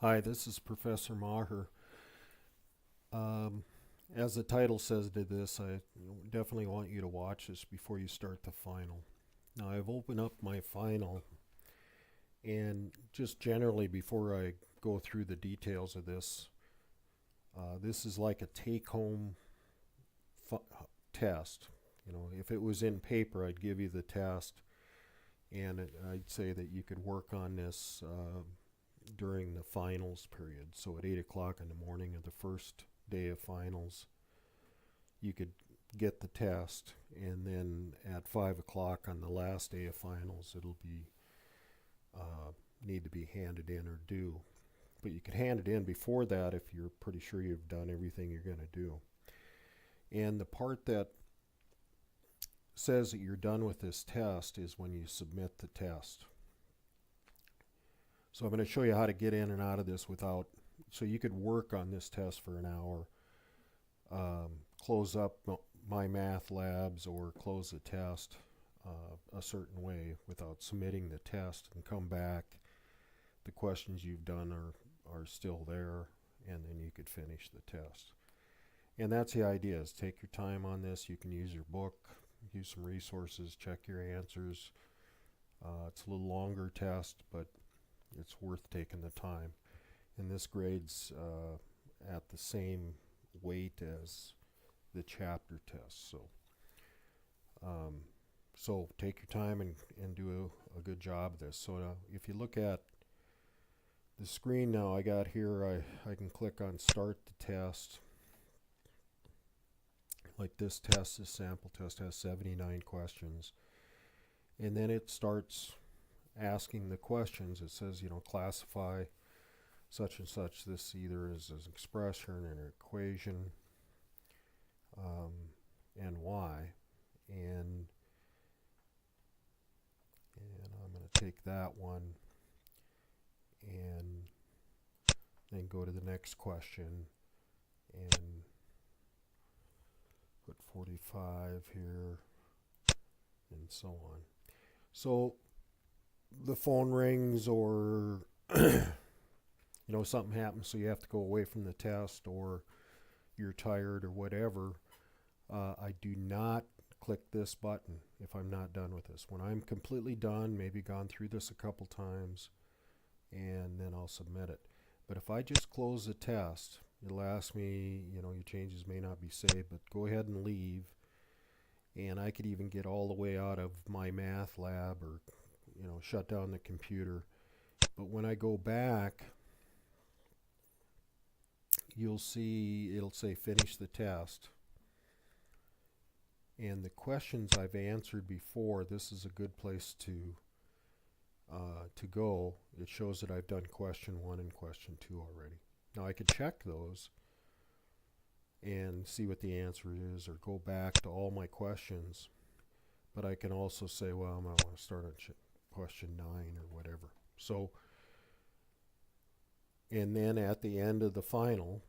Hi, this is Professor Maher. Um, as the title says to this, I definitely want you to watch this before you start the final. Now, I've opened up my final, and just generally, before I go through the details of this, this is like a take home fu- test. If it was in paper, I'd give you the test, and I'd say that you could work on this during the finals period. So at 8 o'clock in the morning of the first day of finals, you could get the test, and then at 5 o'clock on the last day of finals, it'll be need to be handed in or due. But you could hand it in before that if you're pretty sure you've done everything you're going to do. And the part that says that you're done with this test is when you submit the test. So I'm going to show you how to get in and out of this without, so you could work on this test for an hour, close up my math labs or close the test a certain way without submitting the test and come back. The questions you've done are still there, and then you could finish the test. And that's the idea, is take your time on this. You can use your book, use some resources, check your answers. It's a little longer test, but it's worth taking the time. And this grade's at the same weight as the chapter test. Um, so take your time and do a good job of this. So if you look at the screen now I got here, I can click on start the test. Like this test, this sample test has 79 questions. And then it starts asking the questions. It says, classify such and such. This either is an expression or an equation, um, and why. And I'm going to take that one and then go to the next question and put 45 here and so on. So the phone rings, or something happens, so you have to go away from the test, or you're tired or whatever. I do not click this button if I'm not done with this. When I'm completely done, maybe gone through this a couple times, and then I'll submit it. But if I just close the test, it'll ask me, your changes may not be saved, but go ahead and leave. And I could even get all the way out of my math lab, or shut down the computer. But when I go back, you'll see it'll say finish the test. And the questions I've answered before, this is a good place to go. It shows that I've done question 1 and question 2 already. Now I could check those and see what the answer is, or go back to all my questions. But I can also say, well, I want to start on question 9 or whatever. So, and then at the end of the final,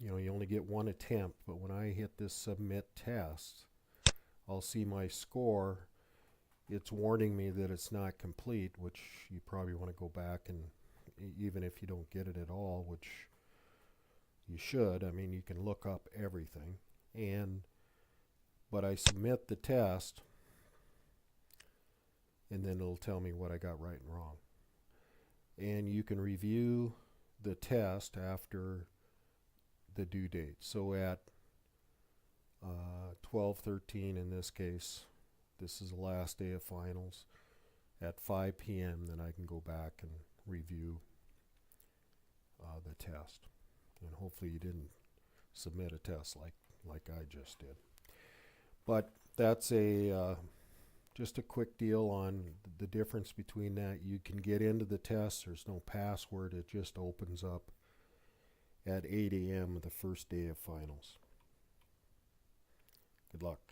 you only get one attempt, but when I hit this submit test, I'll see my score. It's warning me that it's not complete, which you probably want to go back, and even if you don't get it at all, which you should, I mean, you can look up everything. But I submit the test, and then it'll tell me what I got right and wrong. And you can review the test after the due date. So at 12:13 in this case, this is the last day of finals. At 5 p.m., then I can go back and review the test. And hopefully you didn't submit a test like I just did. But that's just a quick deal on the difference between that. You can get into the test. There's no password. It just opens up at 8 a.m. the first day of finals. Good luck.